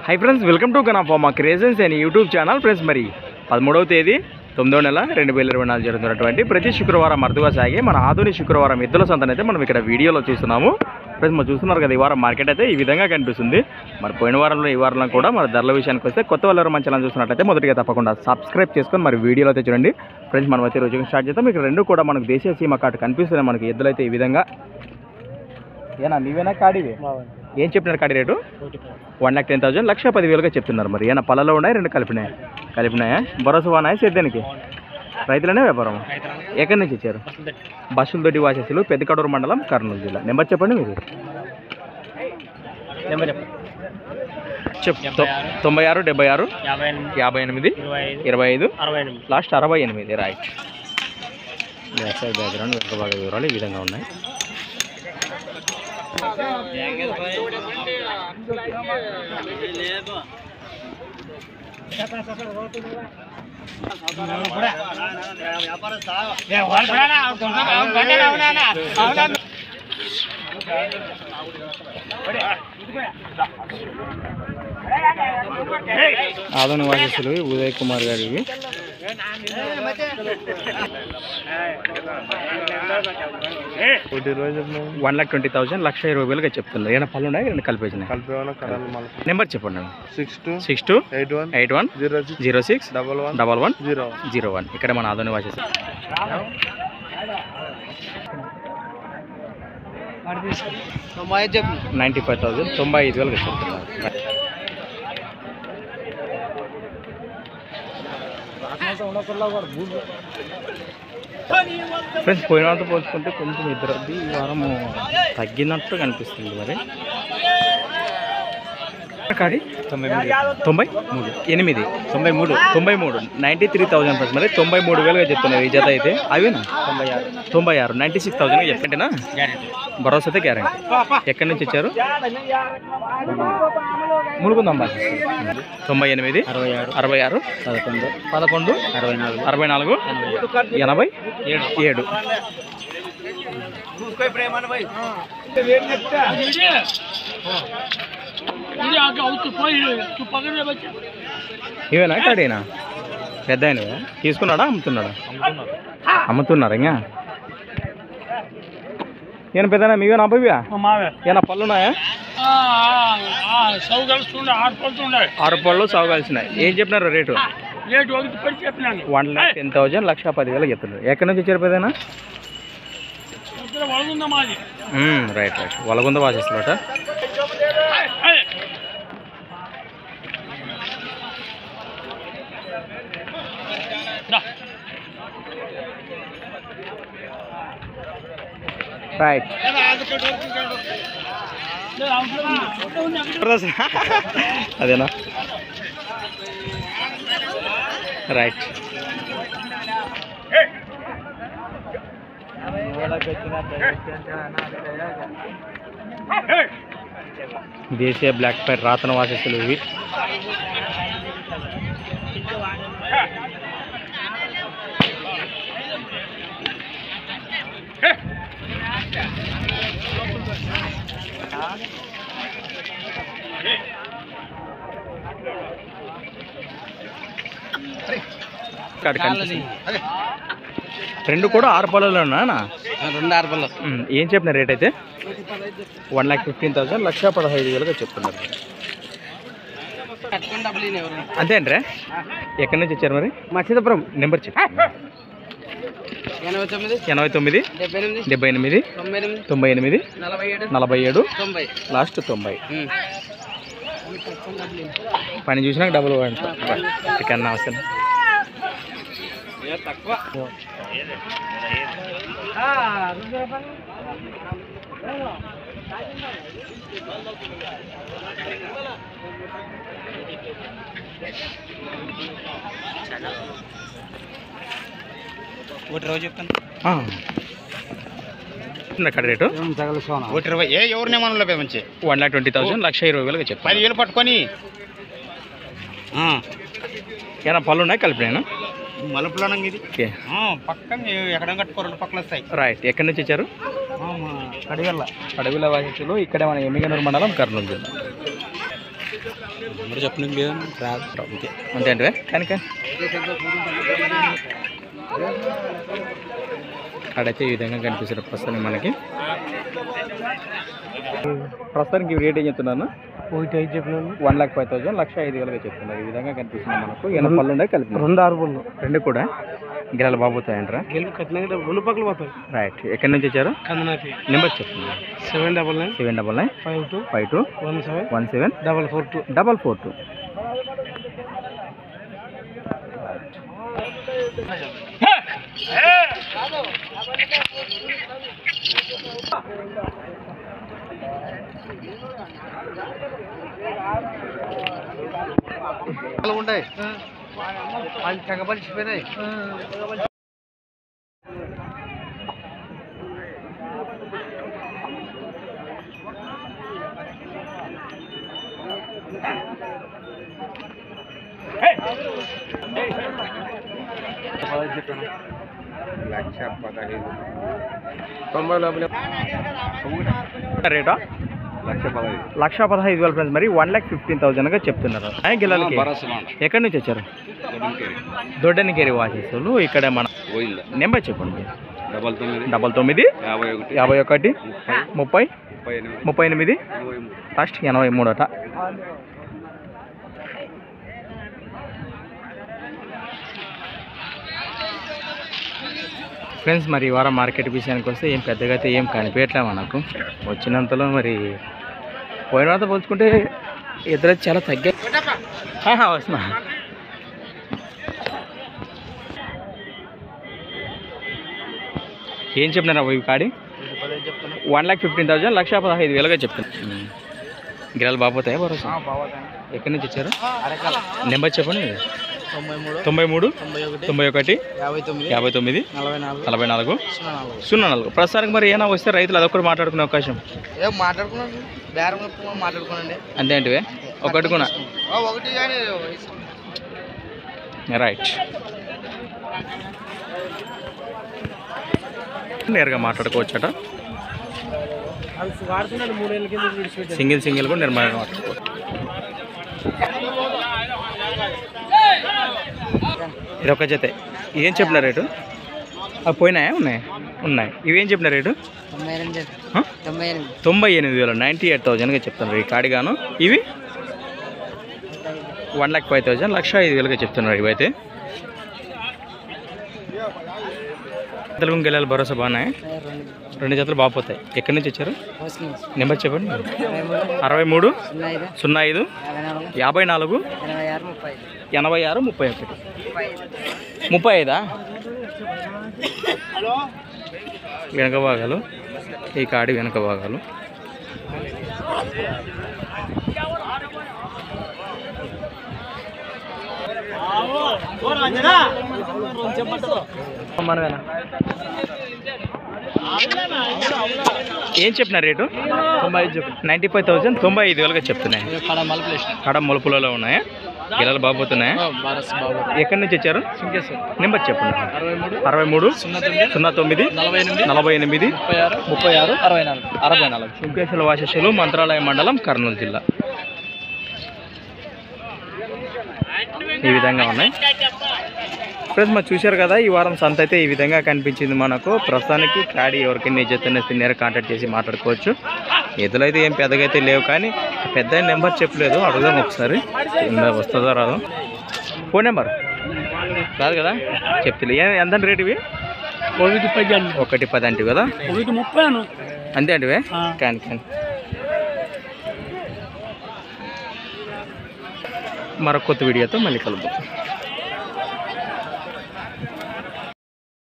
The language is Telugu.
High friends, welcome to Ganapharma creations and YouTube channel. Friends, మరి 13వ తేదీ 9వ నెల 2024 జరుగుతున్నటువంటి ప్రతి శుక్రవారం అరుదుగా సాగే మన ఆధునిక శుక్రవారం ఎద్దుల సంతనైతే మనం ఇక్కడ వీడియోలో చూస్తున్నాము. ఫ్రెండ్స్, మనం చూస్తున్నారు కదా, ఈ వారం మార్కెట్ అయితే ఈ విధంగా కనిపిస్తుంది. మరి పోయిన వారంలో ఈ వారంలో కూడా మన ధరల విషయానికి వస్తే కొత్త వాళ్ళు మన ఛానల్ చూస్తున్నట్లయితే మొదటిగా తప్పకుండా సబ్స్క్రైబ్ చేసుకొని మరి వీడియోలో అయితే చూడండి. ఫ్రెండ్స్, మనం అయితే రోజుగా స్టార్ట్ చేద్దాం. ఇక్కడ రెండు కూడా మనకు దేశీయ సీమ కార్డు కనిపిస్తున్నాయి. మనకి ఎద్దులు అయితే ఈ విధంగా ఏనా నీవేనా కాడివే ఏం చెప్పినారు కాడి రేటు? 1,10,000 1,10,000గా చెప్తున్నారు. మరి ఏమైనా పళ్ళలో ఉన్నాయి, రెండు కలిపినాయా? భరోసా వానాయా సేద్యానికి? రైతులనే వ్యాపారం? ఎక్కడి నుంచి ఇచ్చారు? బస్సులతోటి వాసేసులు, పెద్దకడూరు మండలం, కర్నూలు జిల్లా. నెంబర్ చెప్పండి మీరు. 96 76 58 25 లాస్ట్ 68. రైట్. వ్యవసాయ బ్యాక్గ్రౌండ్ వెనుక భాగ వివరాలు ఈ విధంగా ఉన్నాయి. ఆదోని వాసస్సులు ఉదయ్ కుమార్ గారివి. 1,20,000 1,20,000గా చెప్తున్నారు. ఏమైనా పళ్ళు ఉన్నాయి, రెండు కలిపేసినాయి. నెంబర్ చెప్పండి. 62 81 06 11 01. ఇక్కడ మన ఆదోని వాసస్సులు. 95,000 95,000గా చెప్తున్నారు. ఫ్రెండ్స్, పోయిన వాళ్ళతో పోల్చుకుంటే కొంచెం ఇద్దరు ఈ వారం తగ్గినట్టు కనిపిస్తుంది. మరి కాడి 93 93,000 ఫ్రెండ్స్. మరి 93,000గా చెప్తున్నారు ఈ జత అయితే. అవేనా 96 96,000గా చెప్పండినా? భరోసా అయితే గ్యారంటీ. ఎక్కడి నుంచి ఇచ్చారు? ములుగుందాం బాగా. 98 66 11 64 87. ఇవేనా కాడేనా? పెద్ద అయినవే తీసుకున్నాడా? అమ్ముతున్నారా? ఇంకా ఏమైనా పెద్దనా? మీవేనా అబ్బాయివా? ఏమైనా పళ్ళు ఉన్నాయా? 6 పళ్ళు సాగు కలిసినాయి. ఏం చెప్పినారు రేటు? 1,10,000 1,10,000 చెప్తున్నారు. ఎక్కడి నుంచి వచ్చారు పెద్దనా? రైట్. వలగుంద వాసేస్తారట. రైట్. అదేనా? రైట్. దేశీయ బ్లాక్ పైర్ రాతన వాసస్సులు ఇవి. రెండు కూడా 6 పళ్ళలో ఉన్నా? 2 6 పళ్ళు. ఏం చెప్పిన రేట్ అయితే? 1,15,000 1,15,000గా చెప్తున్నారు. అంతే అంటారా? ఎక్కడి నుంచి వచ్చారు మరి? మత్స్యపురం. నెంబర్ చెప్పి. 89 78 98 47 లాస్ట్ 90. పని చూసినాక డబ్బులు కన్నా అవసరం తక్కువ. ఒకటి రోజు చెప్తాను. అక్కడ రేటు 1,20,000. ఎవరినే మనలో మంచి 1,20,000 1,20,000గా చెప్పి 10,000 పట్టుకొని. ఏమైనా పళ్ళు ఉన్నాయి కలిపినాను? మలుపులోనంగా ఇది పక్కన ఎక్కడ కట్టుకో, 2 పక్కలు వస్తాయి. రైట్. ఎక్కడి నుంచి ఇచ్చారు? అడవిల వాసిస్తులు. ఇక్కడే మన ఎమ్మిగనూరు మండలం, కర్నూలు జిల్లా. చెప్పిన అంతే అంటే కానీ కాడైతే ఈ విధంగా కనిపిస్తుంది ప్రస్తుతానికి మనకి. ప్రస్తుతానికి రేట్ ఏం చెప్తున్నాను? 1,5 చెప్పినాను. 1,05,000 1,05,000 చెప్తున్నారు. ఈ విధంగా కనిపిస్తుంది మనకు. ఏమైనా పళ్ళు ఉన్నాయి కలిపి 2 6 పళ్ళు, 2 కూడా గిరాలు బాగుతాయంటారా? గెలుపు కట్టినాక 2 పక్కలు పోతాయి. రైట్. ఎక్కడి నుంచి వచ్చారు? కందనాకి. నెంబర్ చెప్తున్నారు. 799 799 52 52 17 17 442 442. ఉంటాయి వాళ్ళు తెగపలిచిపోయినాయి. రేటా 1,15,000 ఫ్రెండ్స్. మరి 1,15,000 చెప్తున్నారు. గిలాలకి ఎక్కడి నుంచి వచ్చారు? దొడ్డనికేరి వాసేసులు. ఇక్కడ మన నెంబర్ చెప్పండి. 99 51 30 38 లాస్ట్ 83 అట. ఫ్రెండ్స్ మరి ఈ వారం మార్కెట్ విషయానికి వస్తే ఏం పెద్దగా అయితే ఏం కనిపించట్లే మనకు. వచ్చినంతలో మరి పోయిన వారితో పోల్చుకుంటే ఇద్దరు చాలా తగ్గా వస్తున్నా. ఏం చెప్పినారా ఇవి కాడి? 1,15,000 1,15,000 చెప్తున్నా. గిరాలు బాగుపోతాయా? భరోసా. ఎక్కడి నుంచి వచ్చారు? నెంబర్ చెప్పండి. 93 91 59 44 04. ప్రస్తుతానికి మరి ఏమైనా వస్తే రైతులు అదొకటి మాట్లాడుకునే అవకాశం అంతే అంటే ఒకటి కూడా. రైట్. నేరుగా మాట్లాడుకోవచ్చట. సింగిల్ కూడా నిర్మాణం మాట్లాడుకోవచ్చు. ఇది ఒక జతే. ఏం చెప్పిన రేటు? అవి పోయినాయా? ఉన్నాయి. ఇవేం చెప్పిన రేటు? 98,000 98,000 చెప్తున్నారు ఈ కాడిగాను. ఇవి 1,05,000 1,05,000 చెప్తున్నారు ఇవైతే. తెలుగు గెలాలి భరోసా బాగున్నాయి. 2 జతలు బాగుపోతాయి. ఎక్కడి నుంచి వచ్చారు? నెంబర్ చెప్పండి. 63 05 54 86 31. 35 వెనక భాగాలు. ఈ కాడి వెనక భాగాలు. ఏం చెప్పిన రేటు? 95,000 95,000 చెప్తున్నాయి. కడ మలుపులలో ఉన్నాయా? గిరాలు బాగుపోతున్నాయా? ఎక్కడి నుంచి వచ్చారు? నెంబర్ చెప్పండి. 63 09 48 36 64. శుంకేశ్వర వాసేసులు, మంత్రాలయ మండలం, కర్నూలు జిల్లా. ఈ విధంగా ఉన్నాయి ఫ్రెండ్స్. మరి చూశారు కదా ఈ వారం సంత అయితే ఈ విధంగా కనిపించింది మనకు. ప్రస్తుతానికి కాడి ఎవరికైనా నిజతనే తిన్నారో కాంటాక్ట్ చేసి మాట్లాడుకోవచ్చు. ఎదులు అయితే ఏం పెద్దగా అయితే లేవు, కానీ పెద్ద నెంబర్ చెప్పలేదు. అడుగుదాం ఒకసారి, వస్తుందో రాదు. ఫోన్ నెంబర్ కాదు కదా చెప్తే ఎంత రేటు ఇవి? 1,10 అంటే కదా? 1,30 అంతే అంటే కానీ మరొక కొత్త వీడియోతో మళ్ళీ కలుద్దాం.